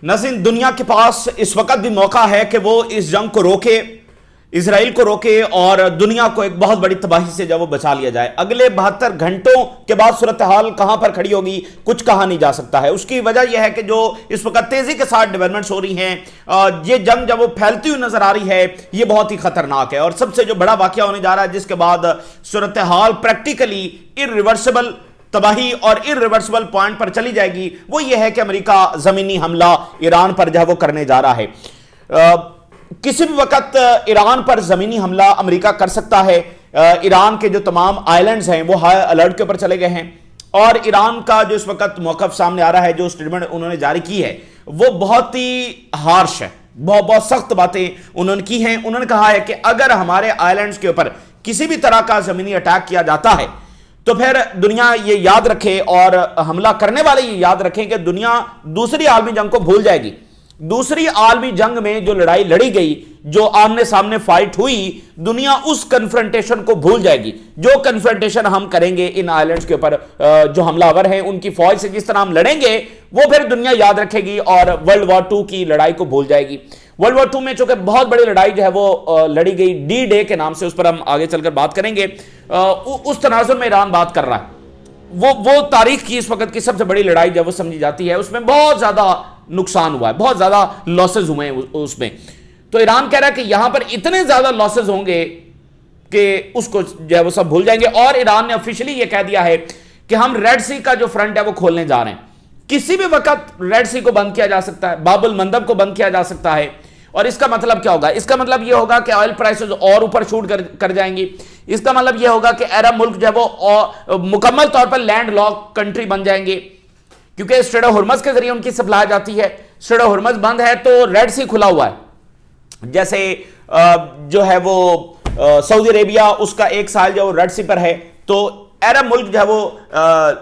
नाज़रीन, दुनिया के पास इस वक्त भी मौका है कि वो इस जंग को रोके, इसराइल को रोके और दुनिया को एक बहुत बड़ी तबाही से जब वो बचा लिया जाए। अगले 72 घंटों के बाद सूरत हाल कहां पर खड़ी होगी कुछ कहा नहीं जा सकता है। उसकी वजह यह है कि जो इस वक्त तेजी के साथ डेवलपमेंट्स हो रही हैं, ये जंग जब वो फैलती हुई नजर आ रही है, ये बहुत ही खतरनाक है। और सबसे जो बड़ा वाकया होने जा रहा है जिसके बाद सूरत हाल प्रैक्टिकली इरिवर्सिबल तबाही और इरिवर्सिबल पॉइंट पर चली जाएगी, वो ये है कि अमेरिका जमीनी हमला ईरान पर जो है वो करने जा रहा है। किसी भी वक्त ईरान पर जमीनी हमला अमेरिका कर सकता है। ईरान के जो तमाम आइलैंड्स हैं वो हाई अलर्ट के ऊपर चले गए हैं और ईरान का जो इस वक्त मौकफ सामने आ रहा है, जो स्टेटमेंट उन्होंने जारी की है वो बहुत ही हार्श है, बहुत बहुत सख्त बातें उन्होंने की हैं। उन्होंने कहा है कि अगर हमारे आइलैंड्स के ऊपर किसी भी तरह का जमीनी अटैक किया जाता है तो फिर दुनिया ये याद रखे और हमला करने वाले ये याद रखें कि दुनिया दूसरी आलमी जंग को भूल जाएगी। दूसरी आलमी जंग में जो लड़ाई लड़ी गई, जो आमने सामने फाइट हुई, दुनिया उस कन्फ्रंटेशन को भूल जाएगी। जो कन्फ्रंटेशन हम करेंगे इन आइलैंड्स के ऊपर, जो हमलावर हैं उनकी फौज से जिस तरह हम लड़ेंगे, वो फिर दुनिया याद रखेगी और वर्ल्ड वॉर 2 की लड़ाई को भूल जाएगी। वर्ल्ड वॉर 2 में चूंकि बहुत बड़ी लड़ाई जो है वो लड़ी गई डी डे के नाम से, उस पर हम आगे चलकर बात करेंगे। उस तनाजुर में ईरान बात कर रहा है, वो तारीख की इस वक्त की सबसे बड़ी लड़ाई जब वो समझी जाती है। उसमें बहुत ज्यादा नुकसान हुआ है, बहुत ज्यादा लॉसेज हुए हैं उसमें। तो ईरान कह रहा है कि यहां पर इतने ज्यादा लॉसेज होंगे कि उसको जो है वो सब भूल जाएंगे। और ईरान ने ऑफिशियली ये कह दिया है कि हम रेड सी का जो फ्रंट है वो खोलने जा रहे हैं। किसी भी वक्त रेड सी को बंद किया जा सकता है, बाबुल मंदब को बंद किया जा सकता है। और इसका मतलब क्या होगा? इसका मतलब यह होगा कि ऑयल प्राइसेस और ऊपर शूट कर जाएंगी। इसका मतलब यह होगा कि अरब मुल्क जो है वो मुकम्मल तौर पर लैंड लॉक कंट्री बन जाएंगे, क्योंकि स्ट्रेट ऑफ हुर्मुज़ के जरिए उनकी सप्लाई जाती है। स्ट्रेट ऑफ हुर्मुज़ बंद है तो रेड सी खुला हुआ है। जैसे जो है वो सऊदी अरेबिया, उसका एक साल जो रेड सी पर है, तो अरब मुल्क जो है वो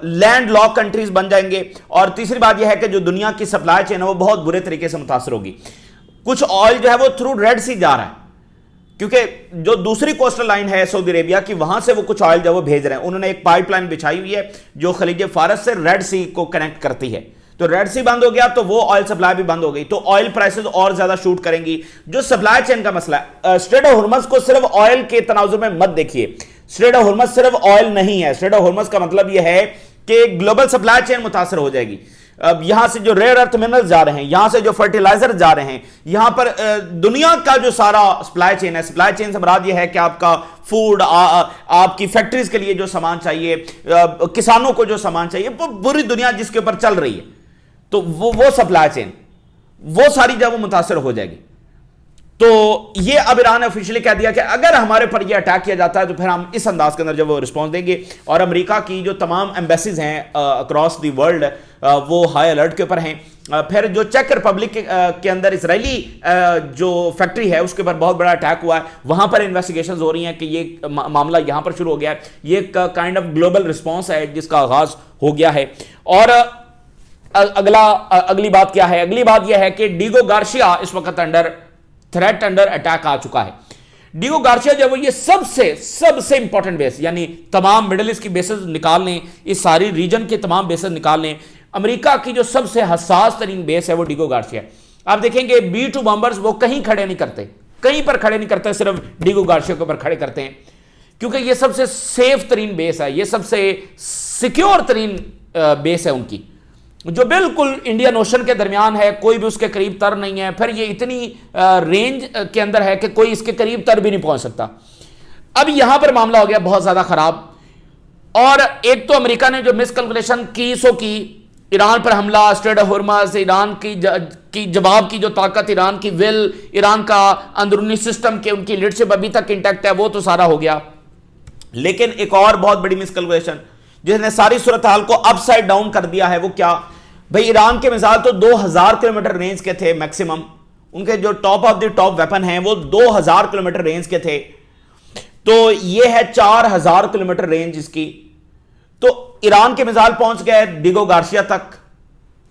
लैंड लॉक कंट्रीज बन जाएंगे। और तीसरी बात यह है कि जो दुनिया की सप्लाई चेन है वो बहुत बुरे तरीके से मुतासर होगी। कुछ ऑयल जो है वो थ्रू रेड सी जा रहा है, क्योंकि जो दूसरी कोस्टल लाइन है सऊदी अरेबिया की, वहां से वो कुछ ऑयल जो वो भेज रहे हैं। उन्होंने एक पाइपलाइन बिछाई हुई है जो खलीज फारस से रेड सी को कनेक्ट करती है। तो रेड सी बंद हो गया तो वो ऑयल सप्लाई भी बंद हो गई, तो ऑयल प्राइसेस और ज्यादा शूट करेंगी। जो सप्लाई चेन का मसला है, स्ट्रेट ऑफ हुर्मुज़ को सिर्फ ऑयल के तनाजुर में मत देखिए। स्ट्रेट ऑफ हुर्मुज़ सिर्फ ऑयल नहीं है। स्ट्रेट ऑफ हुर्मुज़ का मतलब यह है कि ग्लोबल सप्लाई चेन मुतासर हो जाएगी। अब यहां से जो रेयर अर्थ मिनरल्स जा रहे हैं, यहां से जो फर्टिलाइजर जा रहे हैं, यहां पर दुनिया का जो सारा सप्लाई चेन है, सप्लाई चेन से मुराद यह है कि आपका फूड, आपकी फैक्ट्रीज के लिए जो सामान चाहिए, किसानों को जो सामान चाहिए, वो पूरी दुनिया जिसके ऊपर चल रही है, तो वो सप्लाई चेन वो सारी जब वो मुतासर हो जाएगी। तो ये अब ईरान ने ऑफिशियली कह दिया कि अगर हमारे पर ये अटैक किया जाता है तो फिर हम इस अंदाज के अंदर जब वो रिस्पॉन्स देंगे। और अमेरिका की जो तमाम एम्बेसीज हैं अक्रॉस द वर्ल्ड वो हाई अलर्ट के ऊपर हैं। फिर जो चेक रिपब्लिक के अंदर इसराइली जो फैक्ट्री है उसके ऊपर बहुत बड़ा अटैक हुआ है, वहां पर इन्वेस्टिगेशन हो रही हैं कि ये मामला यहां पर शुरू हो गया है। ये एक काइंड ऑफ ग्लोबल रिस्पॉन्स है जिसका आगाज हो गया है। और अगली बात क्या है? अगली बात यह है कि डिगो गार्सिया इस वक्त अंडर थ्रेट, अंडर अटैक आ चुका है। डिगो गार्सिया जो ये सबसे इंपॉर्टेंट बेस, यानी तमाम मिडिल ईस्ट की बेसेस निकाल लें, इस सारी रीजन के तमाम बेसेस निकाल लें, अमेरिका की जो सबसे हसास तरीन बेस है वो डिगो गार्सिया। आप देखेंगे B-2 बॉम्बर्स वो कहीं खड़े नहीं करते, कहीं पर खड़े नहीं करते, सिर्फ डिगो गार्सिया के ऊपर खड़े करते हैं, क्योंकि ये सबसे सेफ तरीन बेस है, ये सबसे सिक्योर तरीन बेस है उनकी, जो बिल्कुल इंडियन ओशन के दरमियान है, कोई भी उसके करीब तर नहीं है। फिर ये इतनी रेंज के अंदर है कि कोई इसके करीब तर भी नहीं पहुंच सकता। अब यहां पर मामला हो गया बहुत ज्यादा खराब। और एक तो अमेरिका ने जो मिसकैलकुलेशन की सो की, ईरान पर हमला, स्ट्रेट ऑफ हुर्मुज़, ईरान की जवाब की जो ताकत, ईरान की विल, ईरान का अंदरूनी सिस्टम के उनकी लीडरशिप अभी तक इंटैक्ट है, वो तो सारा हो गया। लेकिन एक और बहुत बड़ी मिसकैलकुलेशन जिसने सारी सूरत हाल को अपसाइड डाउन कर दिया है वो क्या? भाई ईरान के मिसाइल तो 2000 किलोमीटर रेंज के थे मैक्सिमम, उनके जो top of the top weapon हैं वो 2000 किलोमीटर रेंज के थे, तो ये है 4000 किलोमीटर रेंज इसकी। तो ईरान के मिसाइल पहुंच गए डिगो गार्सिया तक,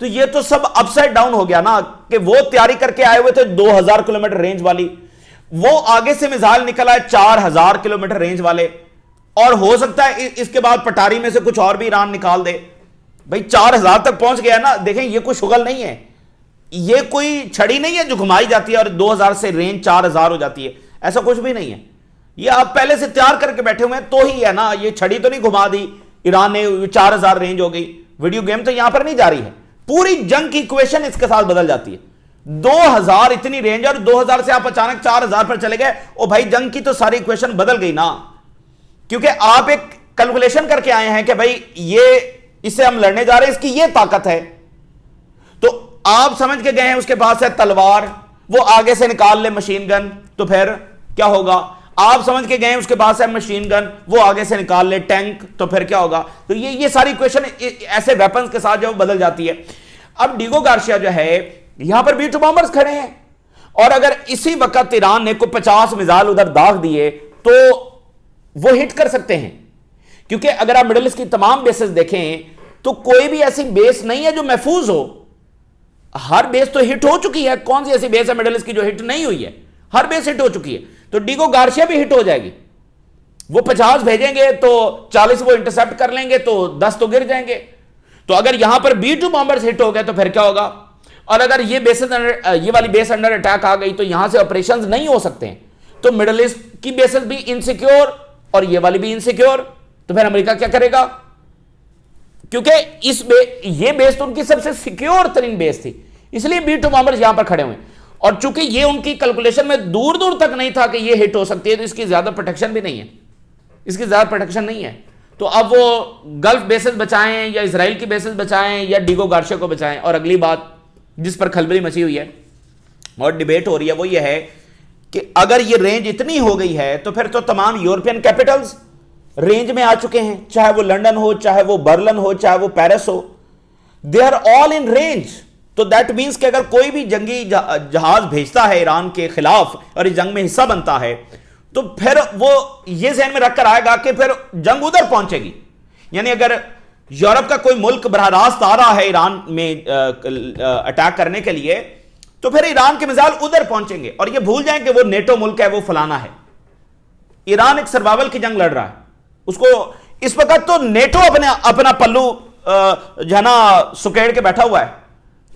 तो ये तो सब अपसाइड डाउन हो गया ना, कि वो तैयारी करके आए हुए थे 2000 किलोमीटर रेंज वाली, वो आगे से मिसाइल निकला है 4000 किलोमीटर रेंज वाले। और हो सकता है इसके बाद पटारी में से कुछ और भी ईरान निकाल दे। भाई 4000 तक पहुंच गया ना, देखें ये कोई शुगल नहीं है, ये कोई छड़ी नहीं है जो घुमाई जाती है और 2000 से रेंज 4000 हो जाती है, ऐसा कुछ भी नहीं है। ये आप पहले से तैयार करके बैठे हुए हैं तो ही है ना, ये छड़ी तो नहीं घुमा दी ईरान ने 4000 रेंज हो गई। वीडियो गेम तो यहां पर नहीं जा रही है, पूरी जंग की इक्वेशन इसके साथ बदल जाती है। 2000 इतनी रेंज और 2000 से आप अचानक 4000 पर चले गए, ओ भाई जंग की तो सारी इक्वेशन बदल गई ना, क्योंकि आप एक कैलकुलेशन करके आए हैं कि भाई ये इससे हम लड़ने जा रहे हैं, इसकी ये ताकत है, तो आप समझ के गए हैं उसके पास है तलवार, वो आगे से निकाल ले मशीन गन, तो फिर क्या होगा। आप समझ के गए उसके पास है मशीन गन, वो आगे से निकाल ले टैंक, तो फिर क्या होगा। तो ये सारी इक्वेशन ऐसे वेपन्स के साथ जो बदल जाती है। अब डिगो गार्सिया जो है यहां पर B-2 बॉम्बर्स खड़े हैं, और अगर इसी वक्त ईरान ने कोई 50 मिसाइल उधर दाग दिए तो वो हिट कर सकते हैं, क्योंकि अगर आप मिडिल ईस्ट की तमाम बेसेस देखें तो कोई भी ऐसी बेस नहीं है जो महफूज हो। हर बेस तो हिट हो चुकी है, कौन सी ऐसी बेस है मिडिल ईस्ट की जो हिट नहीं हुई है, हर बेस हिट हो चुकी है। तो डिगो गार्सिया भी हिट हो जाएगी, वो 50 भेजेंगे तो 40 वो इंटरसेप्ट कर लेंगे, तो 10 तो गिर जाएंगे। तो अगर यहां पर B-2 बॉम्बर्स हिट हो गए तो फिर क्या होगा। और अगर ये बेसेस ये वाली बेस अंडर अटैक आ गई तो यहां से ऑपरेशंस नहीं हो सकते हैं, तो मिडिल ईस्ट की बेसेस भी इनसिक्योर और ये वाली भी इनसिक्योर, तो फिर अमेरिका क्या करेगा, क्योंकि ये बेस तो उनकी सबसे सिक्योर तरीन बेस थी, इसलिए B-2 बॉम्बर्स यहां पर खड़े हुए। और चूंकि ये उनकी कैलकुलेशन में दूर दूर तक नहीं था कि ये हिट हो सकती है, तो इसकी ज्यादा प्रोटेक्शन भी नहीं है, इसकी ज्यादा प्रोटेक्शन नहीं है। तो अब वो गल्फ बेसेस बचाएं या इसराइल की बेसेस बचाएं या डिगो गार्सिया को बचाएं। और अगली बात जिस पर खलबली मची हुई है और डिबेट हो रही है वो ये है कि अगर ये रेंज इतनी हो गई है तो फिर तो तमाम यूरोपियन कैपिटल्स रेंज में आ चुके हैं, चाहे वो लंदन हो, चाहे वो बर्लिन हो, चाहे वो पेरिस हो, they are all in range. तो दैट मीन्स कि अगर कोई भी जंगी जहाज भेजता है ईरान के खिलाफ और इस जंग में हिस्सा बनता है, तो फिर वो ये ज़हन में रखकर आएगा कि फिर जंग उधर पहुंचेगी। यानी अगर यूरोप का कोई मुल्क बरह रास्त आ रहा है ईरान में अटैक करने के लिए, तो फिर ईरान के मिसाइल उधर पहुंचेंगे और ये भूल जाएं कि वो नेटो मुल्क है, वो फलाना है। ईरान एक सर्वाइवल की जंग लड़ रहा है, उसको इस वक्त तो नेटो अपना पल्लू जो है ना सुकेड़ के बैठा हुआ है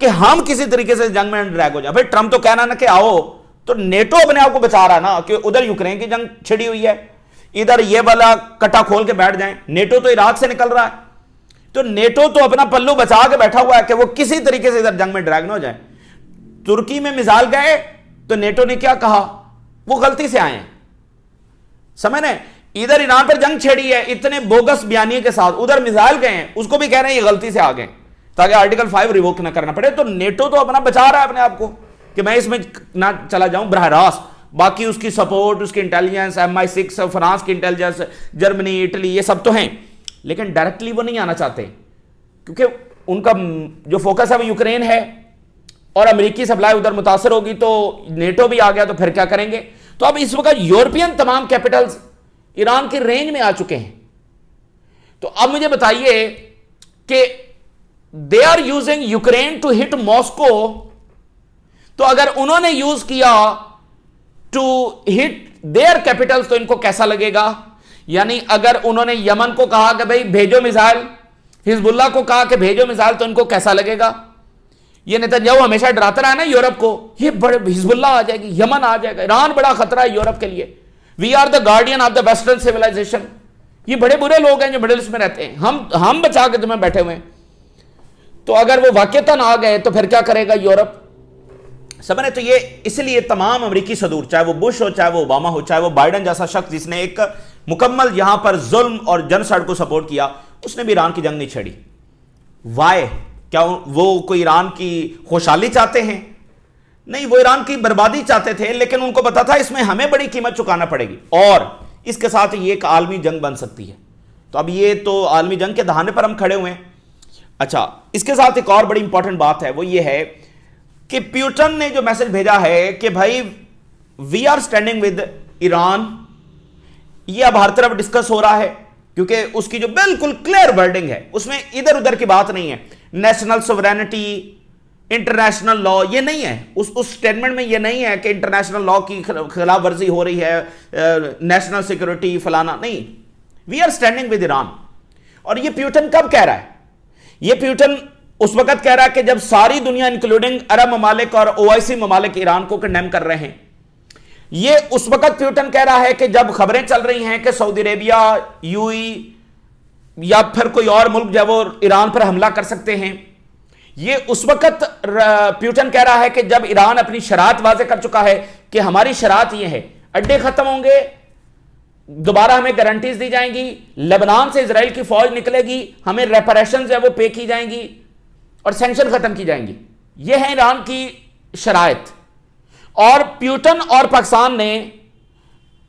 कि हम किसी तरीके से जंग में ड्रैग हो जाए। भाई ट्रंप तो कहना ना कि आओ, तो नेटो अपने आप को बचा रहा है ना, कि उधर यूक्रेन की जंग छिड़ी हुई है, इधर ये वाला कटा खोल के बैठ जाएं। नेटो तो इराक से निकल रहा है, तो नेटो तो अपना पल्लू बचा के बैठा हुआ है कि वो किसी तरीके से इधर जंग में ड्रैग ना हो जाए। तुर्की में मिसाइल गए तो नेटो ने क्या कहा, वो गलती से आए हैं, समझ रहे। इधर ईरान पर जंग छेड़ी है इतने बोगस बयानी के साथ, उधर मिसाइल गए हैं, उसको भी कह रहे हैं ये गलती से आ गए ताकि आर्टिकल 5 रिवोक ना करना पड़े। तो नेटो तो अपना बचा रहा है अपने आप को कि मैं इसमें ना चला जाऊं बरह रास्त। बाकी उसकी सपोर्ट, उसकी इंटेलिजेंस, MI6, फ्रांस की इंटेलिजेंस, जर्मनी, इटली, ये सब तो हैं, लेकिन डायरेक्टली वो नहीं आना चाहते क्योंकि उनका जो फोकस है वो यूक्रेन है और अमेरिकी सप्लाई उधर मुतासर होगी, तो नेटो भी आ गया तो फिर क्या करेंगे। तो अब इस वक्त यूरोपियन तमाम कैपिटल्स ईरान के रेंज में आ चुके हैं। तो अब मुझे बताइए कि they are using Ukraine to hit Moscow, तो अगर उन्होंने यूज किया टू हिट देयर कैपिटल्स तो इनको कैसा लगेगा। यानी अगर उन्होंने यमन को कहा कि भाई भेजो मिसाइल, हिजबुल्लाह को कहा कि भेजो मिसाइल, तो इनको कैसा लगेगा। ये नेतन्याहू हमेशा डराता रहा है ना यूरोप को, ये बड़े हिजबुल्लाह आ जाएगी, यमन आ जाएगा, ईरान बड़ा खतरा है यूरोप के लिए, we are the guardian of the western civilization. ये बड़े बुरे लोग हैं जो मिडिल ईस्ट में रहते हैं, हम बचा के तुम्हें बैठे हुए हैं। तो अगर वो वाकईतन आ गए तो फिर क्या करेगा यूरोप, समझे। तो ये इसलिए तमाम अमेरिकी सदूर, चाहे वो बुश हो, चाहे वो ओबामा हो, चाहे वो बाइडन जैसा शख्स जिसने एक मुकम्मल यहां पर जुल्म और जनसाइड को सपोर्ट किया, उसने भी ईरान की जंग नहीं छेड़ी। वाई, क्या वो कोई ईरान की खुशहाली चाहते हैं? नहीं, वो ईरान की बर्बादी चाहते थे, लेकिन उनको पता था इसमें हमें बड़ी कीमत चुकाना पड़ेगी और इसके साथ ये एक आलमी जंग बन सकती है। तो अब ये तो आलमी जंग के दहाने पर हम खड़े हुए हैं। अच्छा, इसके साथ एक और बड़ी इंपॉर्टेंट बात है, वो ये है कि प्यूटन ने जो मैसेज भेजा है कि भाई we are standing with Iran, ये अब हर तरफ डिस्कस हो रहा है क्योंकि उसकी जो बिल्कुल क्लियर वर्डिंग है उसमें इधर उधर की बात नहीं है। नेशनल सोवरेनिटी, इंटरनेशनल लॉ, ये नहीं है उस स्टेटमेंट में, ये नहीं है कि इंटरनेशनल लॉ की खिलाफ वर्जी हो रही है, नेशनल सिक्योरिटी फलाना, नहीं, we are standing with Iran. और ये प्यूटन कब कह रहा है? ये प्यूटन उस वक्त कह रहा है कि जब सारी दुनिया इंक्लूडिंग अरब ममालिक और ओआईसी ममालिक ईरान को कंडेम कर रहे हैं। ये उस वक्त प्यूटन कह रहा है कि जब खबरें चल रही हैं कि सऊदी अरेबिया, यूएई या फिर कोई और मुल्क जो वो ईरान पर हमला कर सकते हैं। ये उस वक्त प्यूटन कह रहा है कि जब ईरान अपनी शरात वाज़े कर चुका है कि हमारी शरात ये है, अड्डे खत्म होंगे, दोबारा हमें गारंटीज दी जाएंगी, लेबनान से इजराइल की फौज निकलेगी, हमें रेपरेशन जो है वो पे की जाएंगी और सैंक्शन खत्म की जाएंगी। ये है ईरान की शराइत। और प्यूटन और पाकिस्तान ने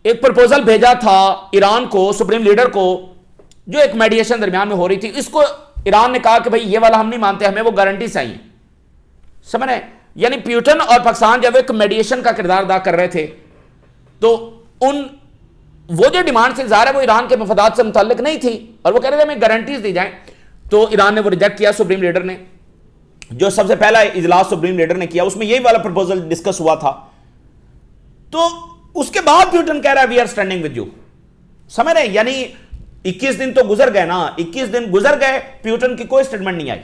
एक प्रपोजल भेजा था ईरान को, सुप्रीम लीडर को, जो एक मेडिएशन दरमियान में हो रही थी। इसको ईरान ने कहा कि भाई ये वाला हम नहीं मानते, हमें वो गारंटी चाहिए। समझ रहे? यानी प्यूटन और पाकिस्तान जब एक मेडिएशन का किरदार अदा कर रहे थे तो वो जो डिमांड से ज़ाहिर है वो ईरान के मफादात से मुताल्लिक नहीं थी और वो कह रहे थे हमें गारंटीज दी जाए। तो ईरान ने वो रिजेक्ट किया। सुप्रीम लीडर ने, जो सबसे पहला इजलास सुप्रीम लीडर ने किया, उसमें यही वाला प्रपोजल डिस्कस हुआ था। तो उसके बाद प्यूटन कह रहा है we are standing with you. समझ रहे? यानी 21 दिन तो गुजर गए ना, 21 दिन गुजर गए, प्यूटन की कोई स्टेटमेंट नहीं आई।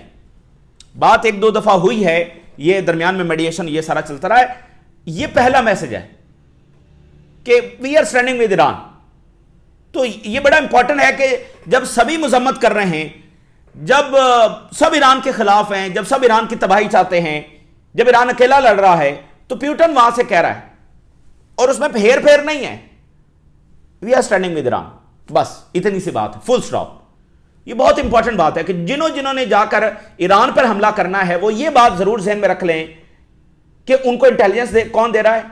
बात एक दो दफा हुई है, ये दरमियान में मेडिएशन ये सारा चलता रहा है। ये पहला मैसेज है कि we are standing with Iran. तो ये बड़ा इंपॉर्टेंट है कि जब सभी मजम्मत कर रहे हैं, जब सब ईरान के खिलाफ हैं, जब सब ईरान की तबाही चाहते हैं, जब ईरान अकेला लड़ रहा है, तो प्यूटन वहां से कह रहा है और उसमें हेर फेर नहीं है, we are standing with Iran. बस इतनी सी बात है, फुल स्टॉप। ये बहुत इंपॉर्टेंट बात है कि जिन्होंने जाकर ईरान पर हमला करना है वो ये बात जरूर ज़हन में रख लें कि उनको इंटेलिजेंस कौन दे रहा है।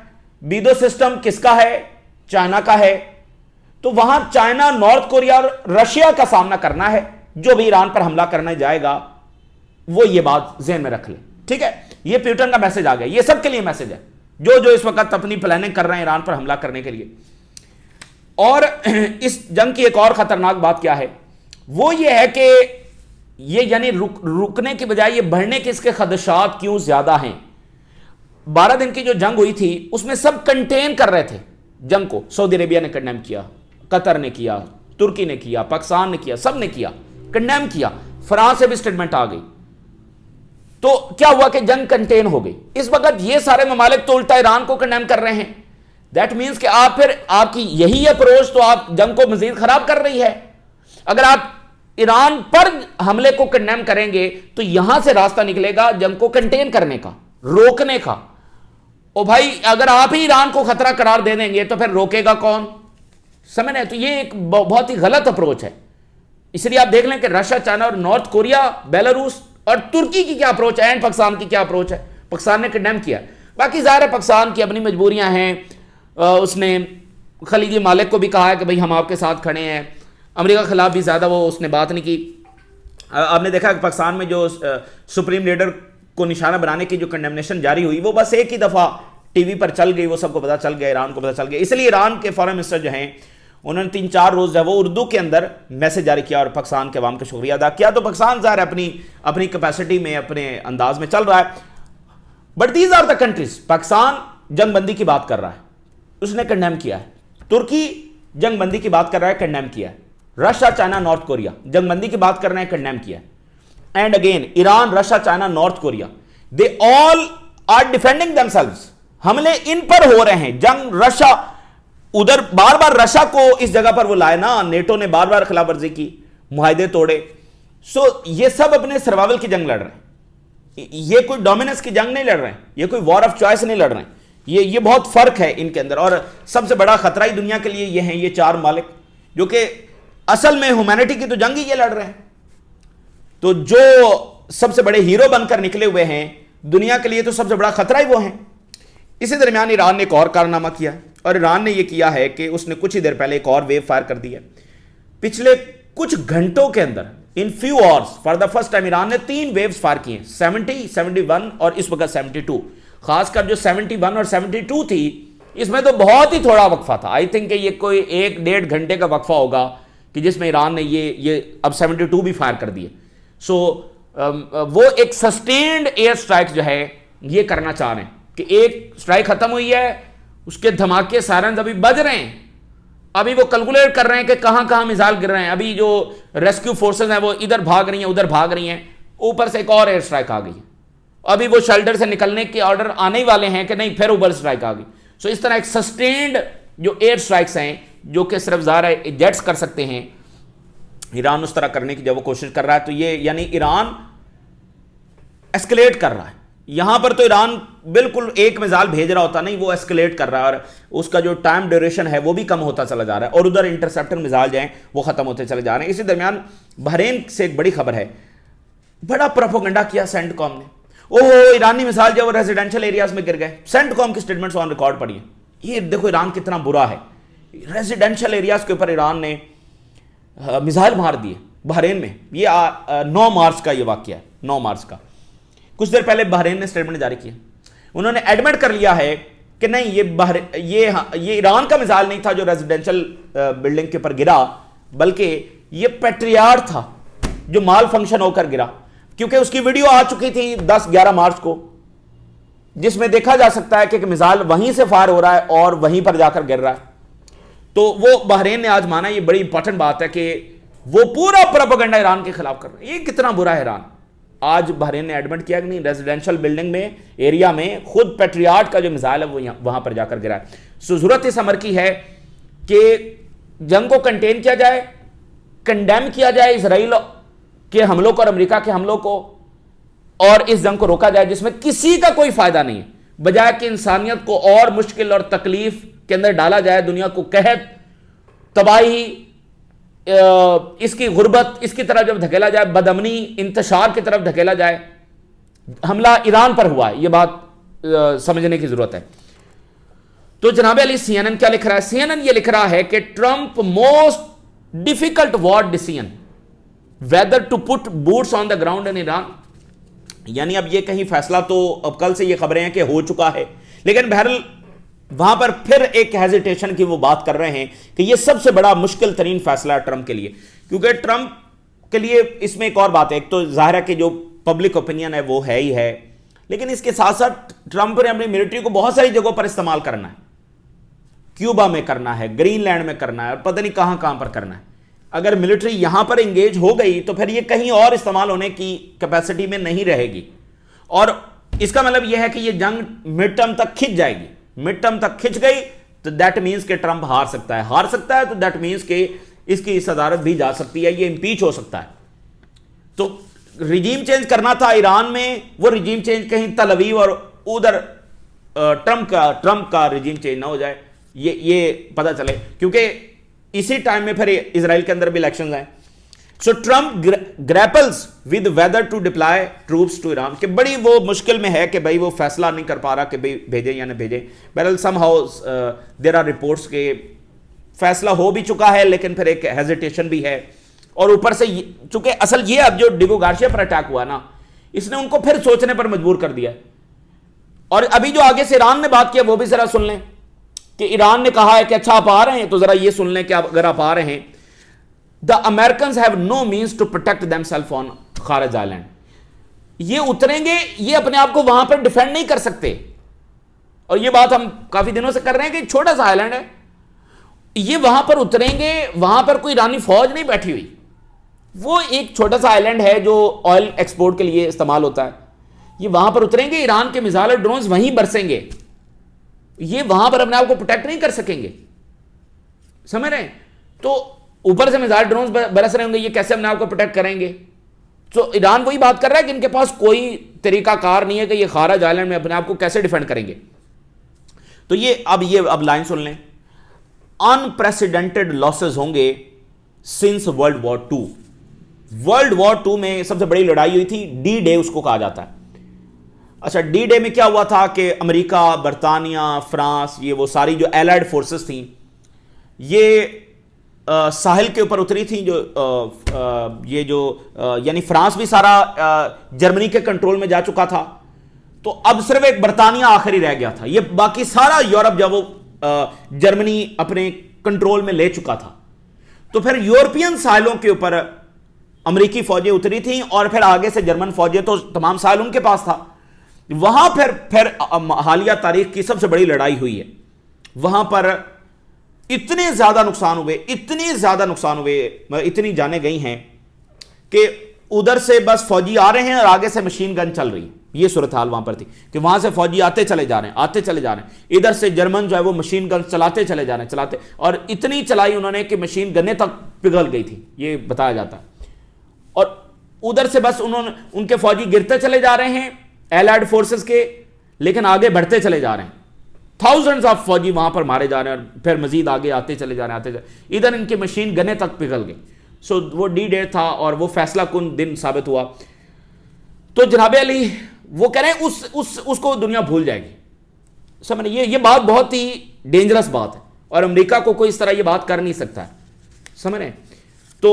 बीडो सिस्टम किसका है? चाइना का है। तो वहां चाइना, नॉर्थ कोरिया और रशिया का सामना करना है। जो भी ईरान पर हमला करने जाएगा वो ये बात ज़हन में रख ले। ठीक है? ये प्यूटन का मैसेज आ गया। ये सबके लिए मैसेज है जो इस वक्त अपनी प्लानिंग कर रहे हैं ईरान पर हमला करने के लिए। और इस जंग की एक और खतरनाक बात क्या है, वो ये है कि ये यानी रुकने की बजाय ये बढ़ने के इसके खदशात क्यों ज्यादा हैं। 12 दिन की जो जंग हुई थी उसमें सब कंटेन कर रहे थे जंग को। सऊदी अरेबिया ने कंडेम किया, कतर ने किया, तुर्की ने किया, पाकिस्तान ने किया, सब ने किया, कंडेम किया। फ्रांस से भी स्टेटमेंट आ गई। तो क्या हुआ कि जंग कंटेन हो गई। इस वक्त ये सारे ममालिक तो उल्टा ईरान को कंडेम कर रहे हैं। दैट मीन्स कि आप फिर आपकी यही अप्रोच तो आप जंग को मजीद खराब कर रही है। अगर आप ईरान पर हमले को कंडेम करेंगे तो यहां से रास्ता निकलेगा जंग को कंटेन करने का, रोकने का। ओ भाई, अगर आप ही ईरान को खतरा करार दे देंगे तो फिर रोकेगा कौन? समझ रहे? तो ये एक बहुत ही गलत अप्रोच है। इसलिए आप देख लें कि रशिया, चाइना और नॉर्थ कोरिया, बेलारूस और तुर्की की क्या अप्रोच है एंड पाकिस्तान की क्या अप्रोच है। पाकिस्तान ने कंडेम किया। बाकी ज़ाहिर है पाकिस्तान की अपनी मजबूरियां हैं। उसने खलीजी मालिक को भी कहा है कि भाई हम आपके साथ खड़े हैं। अमेरिका के खिलाफ भी ज़्यादा वो उसने बात नहीं की। आपने देखा कि पाकिस्तान में जो सुप्रीम लीडर को निशाना बनाने की जो कंडेमनेशन जारी हुई वो बस एक ही दफ़ा टीवी पर चल गई, वो सबको पता चल गया, ईरान को पता चल गया। इसलिए ईरान के फॉरेन मिनिस्टर जो हैं उन्होंने 3-4 रोज़ जो है वो उर्दू के अंदर मैसेज जारी किया और पाकिस्तान के अवाम का शुक्रिया अदा किया। तो पाकिस्तान ज़ाहिर अपनी कैपेसिटी में, अपने अंदाज में चल रहा है। But these are the countries. Pakistan जंगबंदी की बात कर रहा है, उसने कंडेम किया है। तुर्की जंगबंदी की बात कर रहा है, कंडेम किया है। रशिया, चाइना, नॉर्थ कोरिया जंगबंदी की बात कर रहे हैं, कंडेम किया है। And again Iran, Russia, China, North Korea, they all are defending themselves. हमले इन पर हो रहे हैं। जंग रशिया उधर बार बार रशिया को इस जगह पर वो लाए ना, नेटो ने बार बार खिलाफवर्जी की, मुआहदे तोड़े। सो ये सब अपने सर्वाइवल की जंग लड़ रहे हैं। ये कोई डोमिनेंस की जंग नहीं लड़ रहे हैं, ये कोई वॉर ऑफ चॉइस नहीं लड़ रहे हैं। ये बहुत फर्क है इनके अंदर। और सबसे बड़ा खतरा ही दुनिया के लिए ये हैं, ये 4 मालिक जो कि असल में ह्यूमैनिटी की तो जंग ही ये लड़ रहे हैं। तो जो सबसे बड़े हीरो बनकर निकले हुए हैं दुनिया के लिए, तो सबसे बड़ा खतरा ही वो हैं। इसी दरमियान ईरान ने एक और कारनामा किया और ईरान ने यह किया है कि उसने कुछ ही देर पहले एक और वेव फायर कर दी है। पिछले कुछ घंटों के अंदर, in few hours, for the first time Iran ने 3 वेव्स फायर किए, 70, 71 और इस वक्त 72। खासकर जो 71 और 72 थी, इसमें तो बहुत ही थोड़ा वक्फा था। आई थिंक ये कोई 1-1.5 घंटे का वक्फा होगा कि जिसमें ईरान ने ये अब 72 भी फायर कर दिए। सो वो एक सस्टेन्ड एयर स्ट्राइक जो है ये करना चाह रहे हैं कि एक स्ट्राइक खत्म हुई है, उसके धमाके सायरन अभी बज रहे हैं। अभी वो कैलकुलेट कर रहे हैं कि कहां कहां मिसाइल गिर रहे हैं। अभी जो रेस्क्यू फोर्सेस हैं वो इधर भाग रही हैं, उधर भाग रही हैं। ऊपर से एक और एयर स्ट्राइक आ गई। अभी वो शेल्टर से निकलने के ऑर्डर आने ही वाले हैं कि नहीं, फिर ऊपर स्ट्राइक आ गई। सो इस तरह एक सस्टेन्ड जो एयर स्ट्राइक्स हैं, जो कि सिर्फ ज़ारा जेट्स कर सकते हैं, ईरान उस तरह करने की जब वो कोशिश कर रहा है, तो ये यानी ईरान एस्केलेट कर रहा है। यहां पर तो ईरान बिल्कुल एक मिसाइल भेज रहा होता नहीं, वो एस्केलेट कर रहा है और उसका जो टाइम ड्यूरेशन है वो भी कम होता चला जा रहा है, और उधर इंटरसेप्टर मिसाइल जो हैं वो खत्म होते चले जा रहे हैं। इसी दरमियान बहरीन से एक बड़ी खबर है, बड़ा प्रोपेगेंडा किया सेंटकॉम ने, ओहो ईरानी मिसाइल जो रेजिडेंशियल एरियाज में गिर गए। सेंटकॉम की स्टेटमेंट्स ऑन रिकॉर्ड पड़ी है। ये देखो ईरान कितना बुरा है, रेजिडेंशियल एरियाज के ऊपर ईरान ने मिसाइल मार दिए बहरीन में। ये 9 मार्च का ये वाकया है, 9 मार्च का। कुछ देर पहले बहरीन ने स्टेटमेंट जारी किया, उन्होंने एडमिट कर लिया है कि नहीं ये ईरान का मिसाइल नहीं था जो रेजिडेंशियल बिल्डिंग के ऊपर गिरा, बल्कि ये पेट्रियार्ट था जो माल फंक्शन होकर गिरा, क्योंकि उसकी वीडियो आ चुकी थी 10-11 मार्च को, जिसमें देखा जा सकता है कि मिसाइल वहीं से फायर हो रहा है और वहीं पर जाकर गिर रहा है। तो वो बहरीन ने आज माना, ये बड़ी इंपॉर्टेंट बात है कि वो पूरा प्रोपेगेंडा ईरान के खिलाफ कर रहे हैं। ये कितना बुरा है ईरान। आज बहरीन ने एडमिट किया कि नहीं, रेजिडेंशियल बिल्डिंग में एरिया में खुद पेट्रियार्ट का जो मिसाइल है वो वहां पर जाकर गिरा है। सो जरूरत इस अमर की है कि जंग को कंटेन किया जाए, कंडेम किया जाए इसराइल के हमलों को और अमेरिका के हमलों को, और इस जंग को रोका जाए जिसमें किसी का कोई फायदा नहीं है, बजाय कि इंसानियत को और मुश्किल और तकलीफ के अंदर डाला जाए, दुनिया को कहत, तबाही, इसकी गुर्बत, इसकी तरफ जब धकेला जाए, बदअमनी, इंतशार की तरफ धकेला जाए। हमला ईरान पर हुआ है, यह बात समझने की जरूरत है। तो जनाब अली CNN क्या लिख रहा है? CNN ये लिख रहा है कि Trump most difficult war decision whether to put boots on the ground in Iran. यानी अब ये कहीं फैसला, तो अब कल से ये खबरें हैं कि हो चुका है, लेकिन बहरहाल वहां पर फिर एक हेजिटेशन की वो बात कर रहे हैं कि ये सबसे बड़ा मुश्किल तरीन फैसला है ट्रंप के लिए, क्योंकि ट्रंप के लिए इसमें एक और बात है, एक तो जाहिर है कि जो पब्लिक ओपिनियन है वो है ही है, लेकिन इसके साथ साथ ट्रंप ने अपनी मिलिट्री को बहुत सारी जगहों पर इस्तेमाल करना है। क्यूबा में करना है, ग्रीनलैंड में करना है, और पता नहीं कहां कहां पर करना है। अगर मिलिट्री यहां पर एंगेज हो गई तो फिर ये कहीं और इस्तेमाल होने की कैपेसिटी में नहीं रहेगी, और इसका मतलब यह है कि ये जंग मिड टर्म तक खिंच जाएगी। मिड टर्म तक खिंच गई तो दैट मींस कि ट्रंप हार सकता है, तो दैट मींस कि इसकी सदारत भी जा सकती है, ये इंपीच हो सकता है। तो रिजीम चेंज करना था ईरान में, वो रिजीम चेंज कहीं तल अवीव और उधर ट्रंप का रिजीम चेंज ना हो जाए, ये पता चले, क्योंकि इसी टाइम में फिर इजराइल के अंदर भी इलेक्शंस हैं। So Trump grapples with whether to deploy troops to Iran, कि बड़ी वो मुश्किल में है कि भाई वो फैसला नहीं कर पा रहा कि भाई भेजे या ना भेजे। बहरहाल समहाउ देयर आर रिपोर्ट्स के फैसला हो भी चुका है, लेकिन फिर एक हेजिटेशन भी है, और ऊपर से चूंकि असल ये अब जो डिगो गार्सिया पर अटैक हुआ ना, इसने उनको फिर सोचने पर मजबूर कर दिया। और अभी जो आगे से ईरान ने बात किया वो भी जरा सुन लें, कि ईरान ने कहा है कि अच्छा आप आ रहे हैं, तो जरा ये सुन लें कि अगर आप आ रहे हैं, the American have no means to protect themselves on Kharg island. ये उतरेंगे, ये अपने आप को वहां पर डिफेंड नहीं कर सकते, और ये बात हम काफी दिनों से कर रहे हैं कि छोटा सा आइलैंड है, ये वहां पर उतरेंगे, वहां पर कोई ईरानी फौज नहीं बैठी हुई, वो एक छोटा सा आइलैंड है जो ऑयल एक्सपोर्ट के लिए इस्तेमाल होता है। ये वहां पर उतरेंगे, ईरान के मिसाइल और ड्रोन्स वहीं बरसेंगे, ये वहां पर अपने आप को प्रोटेक्ट नहीं कर सकेंगे, समझ रहे हैं? तो ऊपर से मिसाइल ड्रोन्स बरस रहे होंगे, ये कैसे अपने आप को प्रोटेक्ट करेंगे? तो ईरान वही बात कर रहा है कि इनके पास कोई तरीकाकार नहीं है कि ये खारज आइलैंड में अपने आप को कैसे डिफेंड करेंगे। तो ये अब लाइन सुन लें, अनप्रेसिडेंटेड लॉसेस होंगे since world war 2। World war 2 में सबसे बड़ी लड़ाई हुई थी, डी डे उसको कहा जाता है। अच्छा, डी डे में क्या हुआ था कि अमेरिका, बरतानिया, फ्रांस, ये वो सारी जो एलाइड फोर्सेस थी, ये साहिल के ऊपर उतरी थी, यानी फ्रांस भी सारा जर्मनी के कंट्रोल में जा चुका था, तो अब सिर्फ एक बरतानिया आखिरी रह गया था। ये बाकी सारा यूरोप जब वो जर्मनी अपने कंट्रोल में ले चुका था, तो फिर यूरोपियन साहिलों के ऊपर अमेरिकी फौजें उतरी थी, और फिर आगे से जर्मन फौजें, तो तमाम साहिल उनके पास था। वहां फिर हालिया तारीख की सबसे बड़ी लड़ाई हुई है। वहां पर इतने ज्यादा नुकसान हुए, इतनी जाने गई हैं कि उधर से बस फौजी आ रहे हैं और आगे से मशीन गन चल रही है। ये सूरत हाल वहां पर थी कि वहां से फौजी आते चले जा रहे हैं, आते चले जा रहे हैं, इधर से जर्मन जो है वो मशीन गन चलाते चले जा रहे हैं, चलाते, और इतनी चलाई उन्होंने कि मशीन गन्ने तक पिघल गई थी, ये बताया जाता है। और उधर से बस उनके फौजी गिरते चले जा रहे हैं एलाइड फोर्सेस के, लेकिन आगे बढ़ते चले जा रहे हैं। थाउजेंड्स ऑफ फौजी वहां पर मारे जा रहे हैं और फिर मजीद आगे आते चले जा रहे हैं, आते चले, इधर इनकी मशीन गन्ने तक पिघल गई। सो वो डी-डे था और वो फैसला कुन दिन साबित हुआ। तो जनाब अली वो कह रहे हैं उसको दुनिया भूल जाएगी। समझ, ये बात बहुत ही डेंजरस बात है और अमेरिका को कोई इस तरह ये बात कर नहीं सकता है, समझ रहे। तो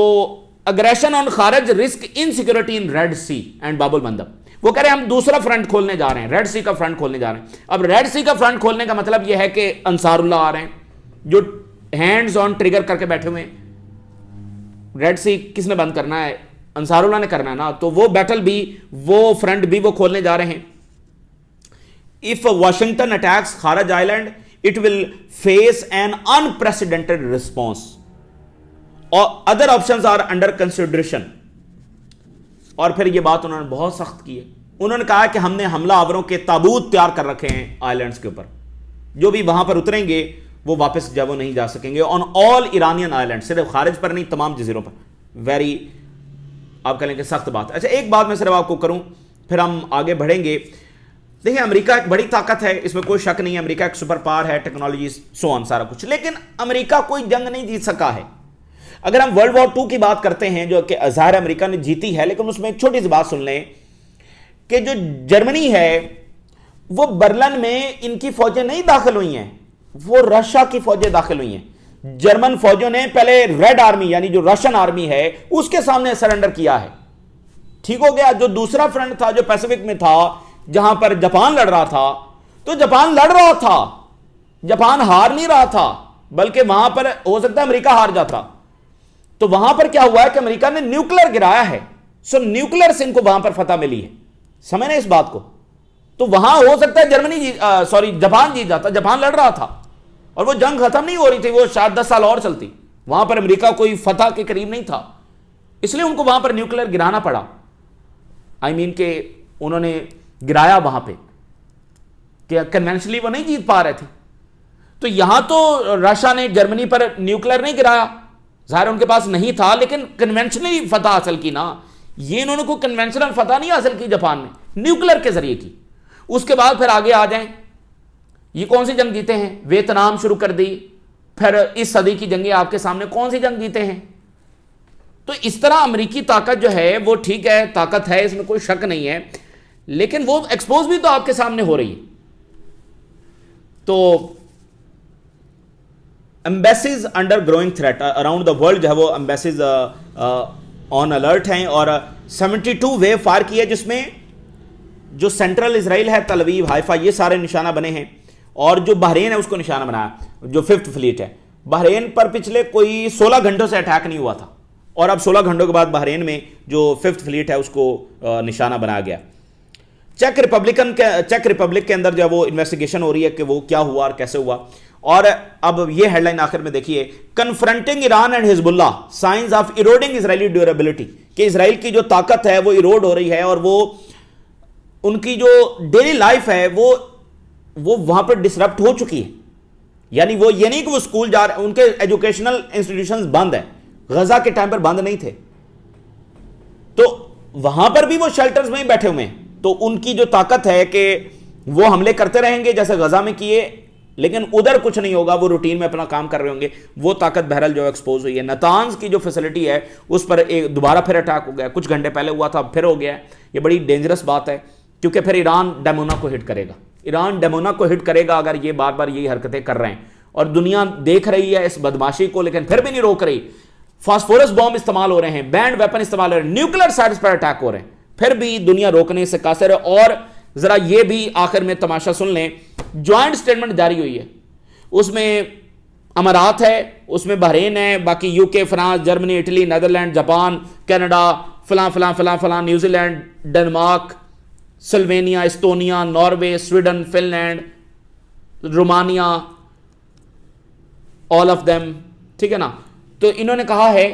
aggression on Kharg risk insecurity in Red Sea and Bab el Mandeb. वो कह रहे हैं हम दूसरा फ्रंट खोलने जा रहे हैं, रेड सी का फ्रंट खोलने जा रहे हैं। अब रेड सी का फ्रंट खोलने का मतलब यह है कि अंसारुल्लाह आ रहे हैं जो हैंड्स ऑन ट्रिगर करके बैठे हुए हैं। रेड सी किसने बंद करना है? अंसारुल्लाह ने करना है ना। तो वो बैटल भी, वो फ्रंट भी वो खोलने जा रहे हैं। If Washington attacks Kharg island it will face an unprecedented response और other options are under consideration. और फिर ये बात उन्होंने बहुत सख्त की है। उन्होंने कहा कि हमने हमला आवरों के ताबूत तैयार कर रखे हैं आइलैंड्स के ऊपर, जो भी वहां पर उतरेंगे वो वापस जब वो नहीं जा सकेंगे। ऑन ऑल ईरानियन आइलैंड, सिर्फ खारिज पर नहीं, तमाम जजीरों पर। वेरी, आप कह लेंगे सख्त बात। अच्छा, एक बात मैं सिर्फ आपको करूं, फिर हम आगे बढ़ेंगे। देखिए, अमेरिका एक बड़ी ताकत है, इसमें कोई शक नहीं है। अमेरिका एक सुपर पावर है, टेक्नोलॉजी, सो ऑन, सारा कुछ। लेकिन अमेरिका कोई जंग नहीं जीत सका है। अगर हम वर्ल्ड वॉर 2 की बात करते हैं, जो कि ज़ाहिर अमेरिका ने जीती है, लेकिन उसमें एक छोटी सी बात सुन लें कि जो जर्मनी है वो बर्लिन में इनकी फौजें नहीं दाखिल हुई हैं, वो रशिया की फौजें दाखिल हुई हैं। जर्मन फौजों ने पहले रेड आर्मी यानी जो रशियन आर्मी है उसके सामने सरेंडर किया है। ठीक हो गया। जो दूसरा फ्रंट था जो पैसिफिक में था, जहां पर जापान लड़ रहा था, तो जापान लड़ रहा था, जापान हार नहीं रहा था, बल्कि वहां पर हो सकता है अमेरिका हार जाता। तो वहां पर क्या हुआ है कि अमेरिका ने न्यूक्लियर गिराया है। सो न्यूक्लियर से इनको वहां पर फतह मिली है। समझ इस बात को। तो वहां हो सकता है जापान जीत जाता। जापान लड़ रहा था और वो जंग खत्म नहीं हो रही थी, वो शायद 10 साल और चलती। वहां पर अमेरिका कोई फतह के करीब नहीं था, इसलिए उनको वहां पर न्यूक्लियर गिराना पड़ा। आई मीन के उन्होंने गिराया वहां पे, कि कन्वेंशनली वो नहीं जीत पा रहे थे। तो यहां तो रशिया ने जर्मनी पर न्यूक्लियर नहीं गिराया, जाहिर उनके पास नहीं था, लेकिन कन्वेंशनली फतह हासिल की ना। ये इन्होंने कोई कन्वेंशनल फतह नहीं हासिल की जापान में, न्यूक्लियर के जरिए की। उसके बाद फिर आगे आ जाएं, ये कौन सी जंग जीते हैं? वियतनाम शुरू कर दी, फिर इस सदी की जंगें आपके सामने, कौन सी जंग जीते हैं? तो इस तरह अमेरिकी ताकत जो है वो ठीक है, ताकत है, इसमें कोई शक नहीं है, लेकिन वो एक्सपोज भी तो आपके सामने हो रही है। तो embassies under growing threat around the world जो है वो एम्बेसीज ऑन अलर्ट हैं, और 72 वेव फायर की है, जिसमें जो सेंट्रल इसराइल है, तल अवीव, हाइफा, ये सारे निशाना बने हैं, और जो बहरेन है उसको निशाना बनाया, जो 5th फ्लीट है। बहरेन पर पिछले कोई 16 घंटों से अटैक नहीं हुआ था, और अब 16 घंटों के बाद बहरेन में जो 5th फ्लीट है उसको निशाना बनाया गया। चेक रिपब्लिक के अंदर जो है वो इन्वेस्टिगेशन हो रही है कि वो क्या हुआ और कैसे हुआ। और अब ये हेडलाइन आखिर में देखिए, confronting Iran and Hezbollah, science of eroding Israeli durability, कि इसराइल की जो ताकत है वो इरोड हो रही है, और वो उनकी जो डेली लाइफ है वो वहां पर डिसरप्ट हो चुकी है। यानी वो ये नहीं कि वो स्कूल जा रहे, उनके एजुकेशनल इंस्टीट्यूशंस बंद हैं, गजा के टाइम पर बंद नहीं थे, तो वहां पर भी वो शेल्टर्स में ही बैठे हुए हैं। तो उनकी जो ताकत है कि वो हमले करते रहेंगे जैसे गजा में किए, लेकिन उधर कुछ नहीं होगा, वो रूटीन में अपना काम कर रहे होंगे। वो ताकत बहरहाल जो एक्सपोज हुई है। नतांज की जो फैसिलिटी है उस पर एक दोबारा फिर अटैक हो गया, कुछ घंटे पहले हुआ था, फिर हो गया। ये बड़ी डेंजरस बात है, क्योंकि फिर ईरान डैमोना को हिट करेगा। ईरान डैमोना को हिट करेगा अगर ये बार बार यही हरकतें कर रहे हैं, और दुनिया देख रही है इस बदमाशी को, लेकिन फिर भी नहीं रोक रही। फास्फोरस बॉम्ब इस्तेमाल हो रहे हैं, बैंड वेपन इस्तेमाल हो रहे हैं, न्यूक्लियर साइट्स पर अटैक हो रहे हैं, फिर भी दुनिया रोकने से कासिर है। और जरा ये भी आखिर में तमाशा सुन लें, ज्वाइंट स्टेटमेंट जारी हुई है, उसमें अमारात है, उसमें बहरेन है, बाकी UK, France, Germany, Italy, Netherlands, Japan, Canada, फलां फलां फलां फलां, New Zealand, Denmark, Slovenia, Estonia, Norway, Sweden, Finland, Romania, all of them, ठीक है ना। तो इन्होंने कहा है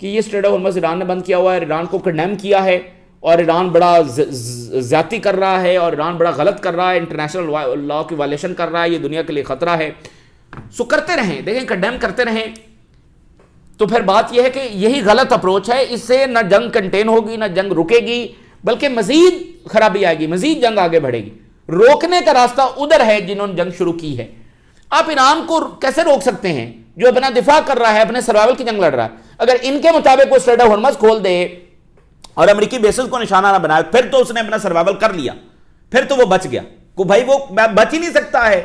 कि ये स्ट्रेट ऑफ हॉर्मज़ ईरान ने बंद किया हुआ है, ईरान को कंडेम किया है और ईरान बड़ा ज्यादती कर रहा है और ईरान बड़ा गलत कर रहा है, इंटरनेशनल लॉ की वायलेशन कर रहा है, ये दुनिया के लिए खतरा है। सो करते रहें, देखें कंडेम करते रहें, तो फिर बात यह है कि यही गलत अप्रोच है। इससे न जंग कंटेन होगी, न जंग रुकेगी, बल्कि मजीद खराबी आएगी, मजीद जंग आगे बढ़ेगी। रोकने का रास्ता उधर है जिन्होंने जंग शुरू की है। आप ईरान को कैसे रोक सकते हैं जो अपना दिफा कर रहा है, अपने सर्वाइवल की जंग लड़ रहा है? अगर इनके मुताबिक वो स्ट्रेट ऑफ हॉर्मज़ खोल दे और अमेरिकी बेसिस को निशाना ना बनाए, फिर तो उसने अपना सर्वाइवल कर लिया, फिर तो वो बच गया। को भाई वो बच ही नहीं सकता है।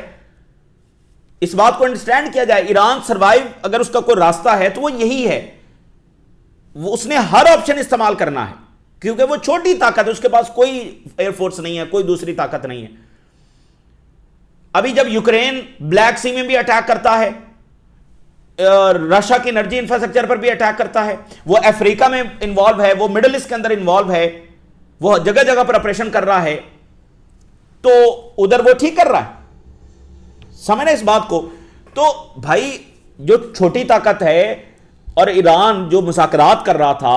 इस बात को अंडरस्टैंड किया जाए। ईरान सर्वाइव अगर उसका कोई रास्ता है तो वो यही है, वो उसने हर ऑप्शन इस्तेमाल करना है, क्योंकि वो छोटी ताकत है, उसके पास कोई एयरफोर्स नहीं है, कोई दूसरी ताकत नहीं है। अभी जब यूक्रेन ब्लैक सी में भी अटैक करता है, रशिया की एनर्जी इंफ्रास्ट्रक्चर पर भी अटैक करता है, वो अफ्रीका में इन्वॉल्व है, वो मिडिल ईस्ट के अंदर इन्वॉल्व है, वो जगह जगह पर ऑपरेशन कर रहा है, तो उधर वो ठीक कर रहा है। समझना इस बात को। तो भाई जो छोटी ताकत है और ईरान जो मुज़ाकरात कर रहा था,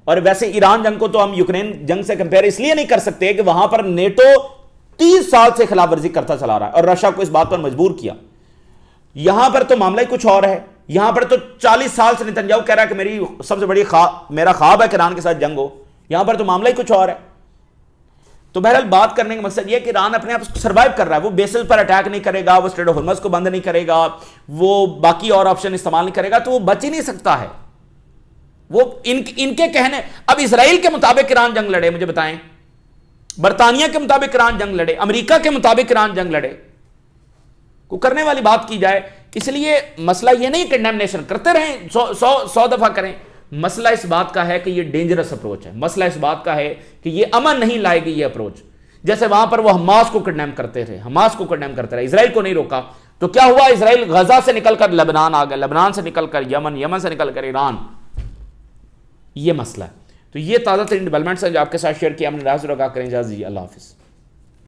और वैसे ईरान जंग को तो हम यूक्रेन जंग से कंपेयर इसलिए नहीं कर सकते कि वहां पर नेटो 30 साल से खिलाफवर्जी करता चला रहा है और रशिया को इस बात पर मजबूर किया। यहां पर तो मामला ही कुछ और है। यहां पर तो 40 साल से नेतन्याहू कह रहा है कि मेरी सबसे बड़ी मेरा ख्वाब है कि ईरान के साथ जंग हो। यहां पर तो मामला ही कुछ और है। तो बहरहाल बात करने का मकसद यह कि ईरान अपने आप सर्वाइव कर रहा है। वो बेसिस पर अटैक नहीं करेगा, वो स्ट्रेट ऑफ हॉर्मज़ को बंद नहीं करेगा, वो बाकी और ऑप्शन इस्तेमाल नहीं करेगा, तो वो बच ही नहीं सकता है। वो इनके कहने, अब इसराइल के मुताबिक ईरान जंग लड़े, मुझे बताएं, बरतानिया के मुताबिक ईरान जंग लड़े, अमेरिका के मुताबिक ईरान जंग लड़े, को करने वाली बात की जाए। इसलिए मसला यह नहीं कंडेमनेशन करते रहें, 100 दफा करें। मसला इस बात का है कि यह डेंजरस अप्रोच है। मसला इस बात का है कि यह अमन नहीं लाएगी ये अप्रोच। जैसे वहां पर वो हमास को कंडेम करते थे, हमास को कंडेम करते रहे, इसराइल को नहीं रोका, तो क्या हुआ? इसराइल गजा से निकलकर लेबनान आ गया, लेबनान से निकलकर यमन, यमन से निकलकर ईरान। ये मसला है। तो ये ताज़ा तरीन डेवलपमेंट्स हैं जो आपके साथ शेयर किया हमने। राज रखा करें, इजाज़त दीजिए, अल्लाह हाफिज़।